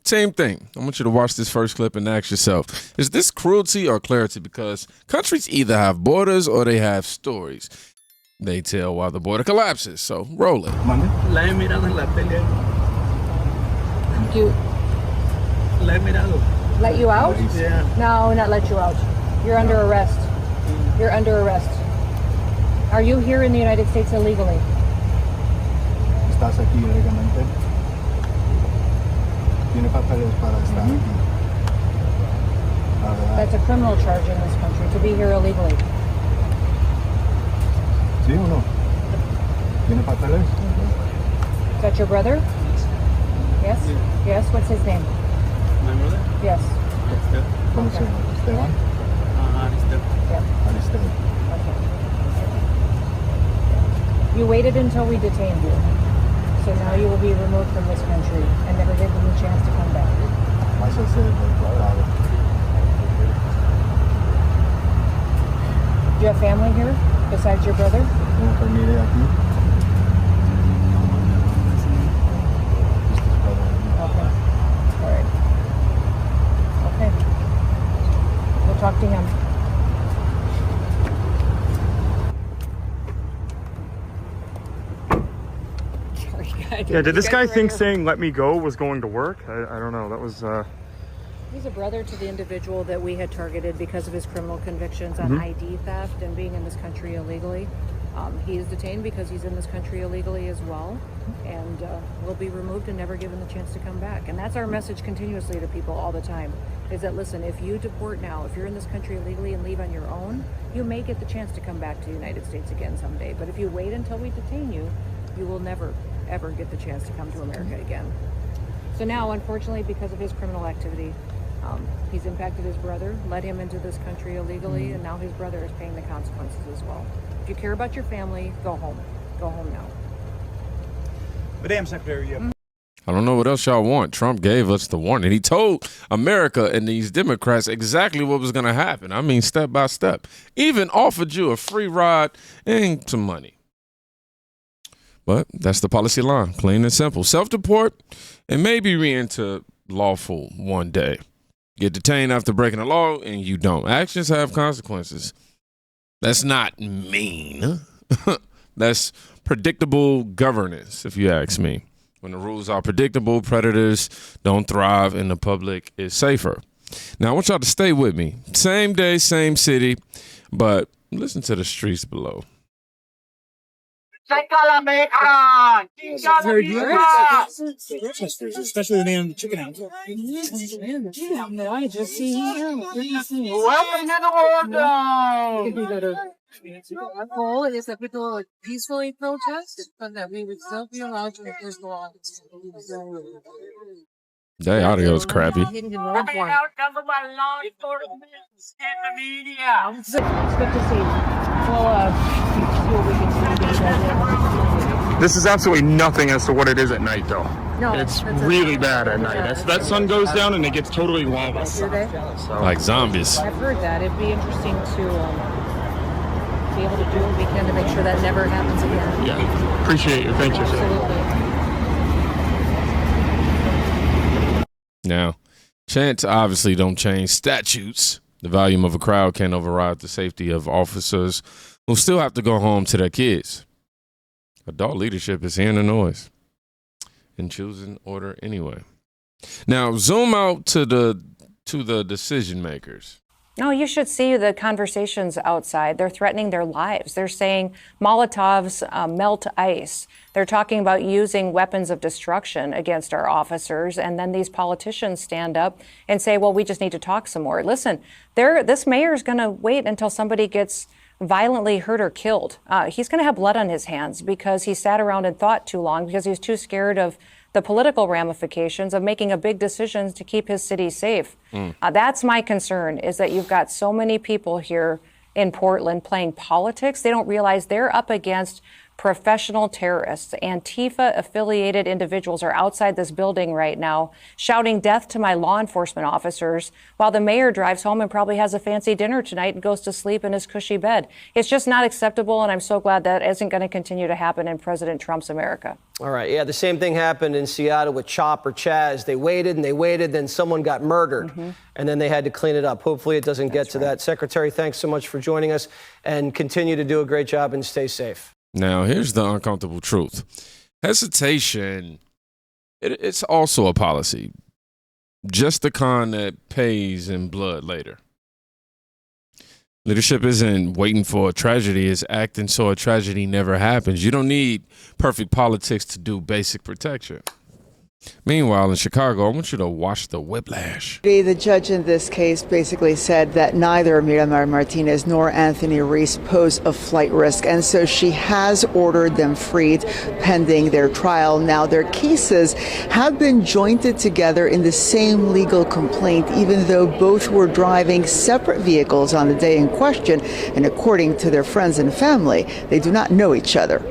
Same thing. I want you to watch this first clip and ask yourself, is this cruelty or clarity? Because countries either have borders or they have stories they tell while the border collapses. So roll it. La he mirado en la tele. La he mirado. Let you out? Yeah. No, not let you out. You're under arrest. You're under arrest. Are you here in the United States illegally? ¿Estás aquí ilegalmente? ¿Tiene papeles para estar aquí? That's a criminal charge in this country, to be here illegally. ¿Sí o no? ¿Tiene papeles? Is that your brother? Yes? Yes, what's his name? My brother? Yes. ¿Cómo se llama? ¿Esteban? Aristeo. Yeah. Aristeo. Okay. You waited until we detained you. So now you will be removed from this country and never given the chance to come back. Vas a ser declarado. Do you have family here besides your brother? ¿Tiene familia aquí? Okay. All right. Okay. We'll talk to him. Yeah, did this guy think saying "let me go" was going to work? I don't know. That was. He's a brother to the individual that we had targeted because of his criminal convictions on ID theft and being in this country illegally. He is detained because he's in this country illegally as well, and will be removed and never given the chance to come back. And that's our message continuously to people all the time, is that, listen, if you deport now, if you're in this country illegally and leave on your own, you may get the chance to come back to the United States again someday. But if you wait until we detain you, you will never, ever get the chance to come to America again. So now, unfortunately, because of his criminal activity, he's impacted his brother, led him into this country illegally, and now his brother is paying the consequences as well. If you care about your family, go home. Go home now. Madam Secretary, I don't know what else y'all want. Trump gave us the warning. He told America and these Democrats exactly what was going to happen. I mean, step by step. Even offered you a free ride and some money. But that's the policy line, plain and simple. Self-deport and maybe re-enter lawful one day. Get detained after breaking the law and you don't. Actions have consequences. That's not mean. That's predictable governance, if you ask me. When the rules are predictable, predators don't thrive and the public is safer. Now, I want y'all to stay with me. Same day, same city, but listen to the streets below. especially the man in the chicken house. I just see him. Welcome to the war zone. Our goal is that people peacefully protest, but that we would still be allowed to enforce the law. That audio is crappy. We're being outnumbered by law enforcement and the media. It's good to see. We'll see what we can do. This is absolutely nothing as to what it is at night, though. No, It's really bad at night. That sun goes down and it gets totally lawless. Do they? So, Like zombies. I've heard that. It'd be interesting to be able to do what we can to make sure that never happens again. yeah, appreciate you. Thank you, sir. Absolutely. Now, chants obviously don't change statutes. The volume of a crowd can't override the safety of officers who still have to go home to their kids. Adult leadership is hearing the noise and choosing order anyway. Now, zoom out to the decision makers. No, you should see the conversations outside. They're threatening their lives. They're saying Molotovs melt ice. They're talking about using weapons of destruction against our officers. And then these politicians stand up and say, well, we just need to talk some more. Listen, this mayor is going to wait until somebody gets violently hurt or killed. He's going to have blood on his hands because he sat around and thought too long because he was too scared of the political ramifications of making a big decision to keep his city safe. That's my concern, is that you've got so many people here in Portland playing politics. They don't realize they're up against professional terrorists. Antifa-affiliated individuals are outside this building right now shouting death to my law enforcement officers while the mayor drives home and probably has a fancy dinner tonight and goes to sleep in his cushy bed. It's just not acceptable, and I'm so glad that isn't going to continue to happen in President Trump's America. All right. Yeah, the same thing happened in Seattle with Chop or Chaz. They waited and they waited, then someone got murdered, and then they had to clean it up. Hopefully it doesn't get to that. Secretary, thanks so much for joining us, and continue to do a great job and stay safe. Now, here's the uncomfortable truth. Hesitation, it's also a policy. Just the con that pays in blood later. Leadership isn't waiting for a tragedy, it's acting so a tragedy never happens. You don't need perfect politics to do basic protection. Meanwhile, in Chicago, I want you to watch the whiplash. The judge in this case basically said that neither Miramar Martinez nor Anthony Reese pose a flight risk, and so she has ordered them freed pending their trial. Now, their cases have been jointed together in the same legal complaint, even though both were driving separate vehicles on the day in question, and according to their friends and family, they do not know each other.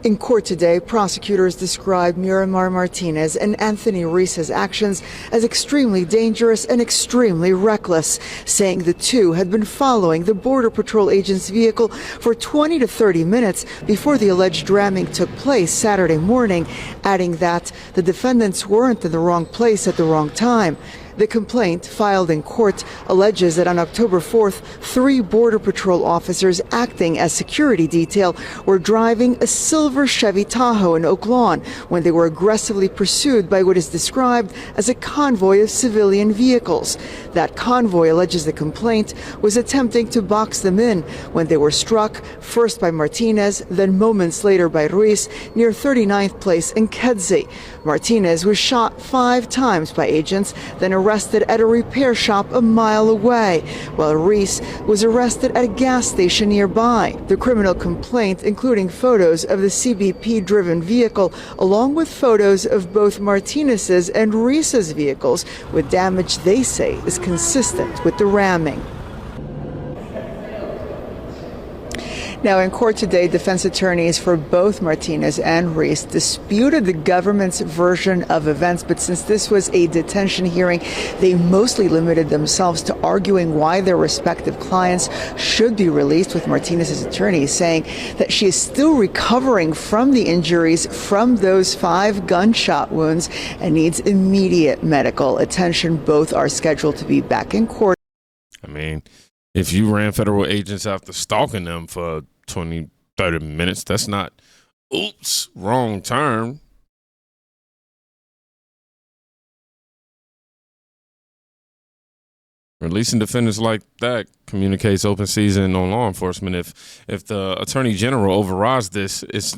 In court today, prosecutors described Miramar Martinez and Anthony Reese's actions as extremely dangerous and extremely reckless, saying the two had been following the Border Patrol agent's vehicle for 20 to 30 minutes before the alleged ramming took place Saturday morning, adding that the defendants weren't in the wrong place at the wrong time. The complaint, filed in court, alleges that on October 4th, 3 Border Patrol officers acting as security detail were driving a silver Chevy Tahoe in Oak Lawn when they were aggressively pursued by what is described as a convoy of civilian vehicles. That convoy, alleges the complaint, was attempting to box them in when they were struck, first by Martinez, then moments later by Ruiz, near 39th Place in Kedzie. Martinez was shot 5 times by agents, then arrested at a repair shop a mile away, while Reese was arrested at a gas station nearby. The criminal complaint, including photos of the CBP-driven vehicle, along with photos of both Martinez's and Reese's vehicles, with damage they say is consistent with the ramming. Now, in court today, defense attorneys for both Martinez and Reese disputed the government's version of events, but since this was a detention hearing, they mostly limited themselves to arguing why their respective clients should be released, with Martinez's attorney saying that she is still recovering from the injuries from those 5 gunshot wounds and needs immediate medical attention. Both are scheduled to be back in court. I mean, if you ran federal agents after stalking them for 20, 30 minutes, that's not, oops, wrong turn. Releasing defendants like that communicates open season on law enforcement. If the attorney general overrides this, it's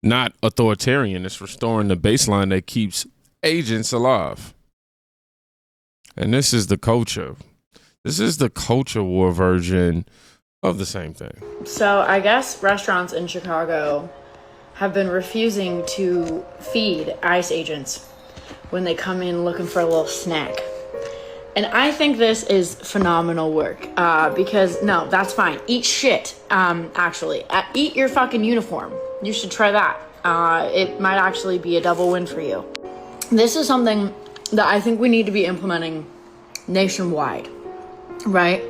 not authoritarian. It's restoring the baseline that keeps agents alive. And this is the culture. This is the culture war version of the same thing. So I guess restaurants in Chicago have been refusing to feed ICE agents when they come in looking for a little snack. And I think this is phenomenal work because, no, that's fine. Eat shit, actually. Eat your fucking uniform. You should try that. It might actually be a double win for you. This is something that I think we need to be implementing nationwide. Right?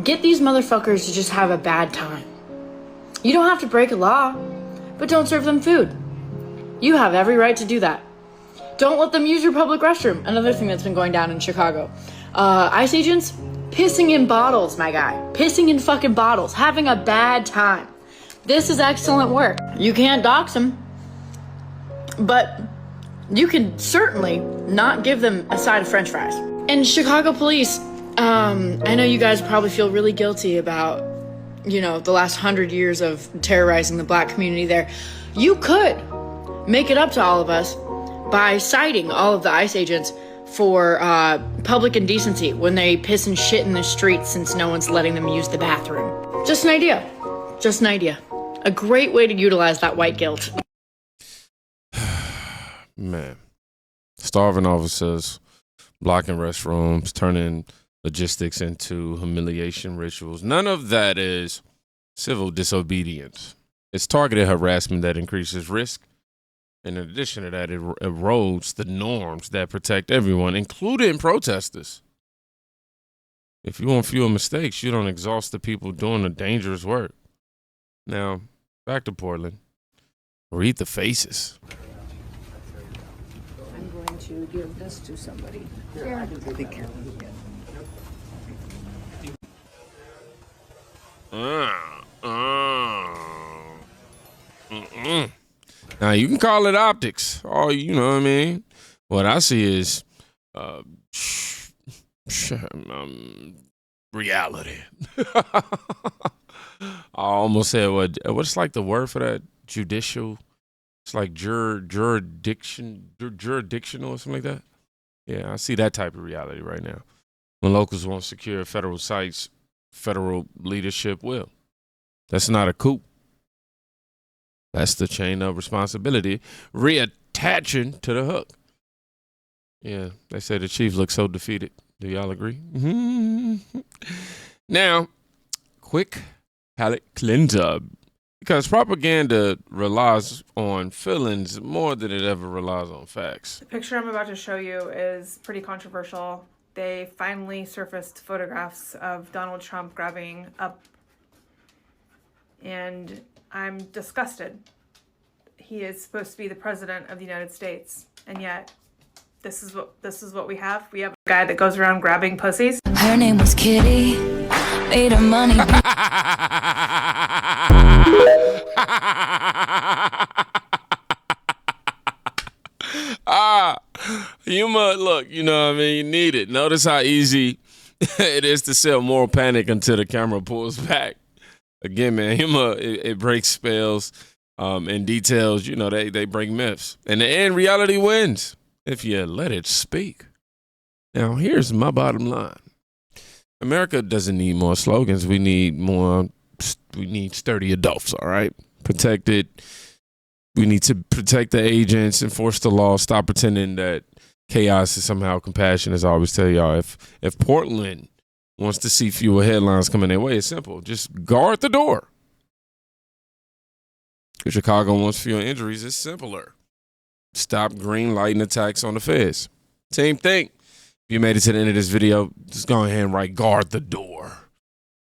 Get these motherfuckers to just have a bad time. You don't have to break a law, but don't serve them food. You have every right to do that. Don't let them use your public restroom. Another thing that's been going down in Chicago. ICE agents pissing in bottles, my guy. Pissing in fucking bottles. Having a bad time. This is excellent work. You can't dox them, but you can certainly not give them a side of French fries. And Chicago police, I know you guys probably feel really guilty about, the last 100 years of terrorizing the black community there. You could make it up to all of us by citing all of the ICE agents for public indecency when they piss and shit in the streets since no one's letting them use the bathroom. Just an idea. Just an idea. A great way to utilize that white guilt. Man. Starving officers, blocking restrooms, turning logistics into humiliation rituals. None of that is civil disobedience. It's targeted harassment that increases risk. And in addition to that, it erodes the norms that protect everyone, including protesters. If you want fewer mistakes, you don't exhaust the people doing the dangerous work. Now, back to Portland. Read the faces. I'm going to give this to somebody. Here. Take care. Now, you can call it optics. Oh, you know what I mean? What I see is reality. I almost said what's like the word for that? Judicial. It's like jurisdictional or something like that. Yeah, I see that type of reality right now. When locals want secure federal sites, federal leadership will. That's not a coup. That's the chain of responsibility reattaching to the hook. Yeah, they say the chief looks so defeated. Do y'all agree? Now, quick palate cleanser. Because propaganda relies on feelings more than it ever relies on facts. The picture I'm about to show you is pretty controversial. They finally surfaced photographs of Donald Trump grabbing up, and I'm disgusted. He is supposed to be the president of the United States, and yet this is what we have. We have a guy that goes around grabbing pussies. Her name was Kitty, made her money. Humor, look, you know what I mean? You need it. Notice how easy it is to sell moral panic until the camera pulls back. Again, man, humor, it breaks spells and details, you know, they break myths. In the end, reality wins if you let it speak. Now, here's my bottom line. America doesn't need more slogans. We need sturdy adults, all right? Protect it. We need to protect the agents, enforce the law, stop pretending that chaos is somehow compassion, as I always tell y'all. If Portland wants to see fewer headlines coming their way, it's simple. Just guard the door. If Chicago wants fewer injuries, it's simpler. Stop green lighting attacks on the feds. Same thing. If you made it to the end of this video, just go ahead and write guard the door.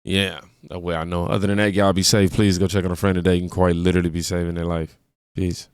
Yeah, that way I know. Other than that, y'all be safe. Please go check on a friend today. You can quite literally be saving their life. Peace.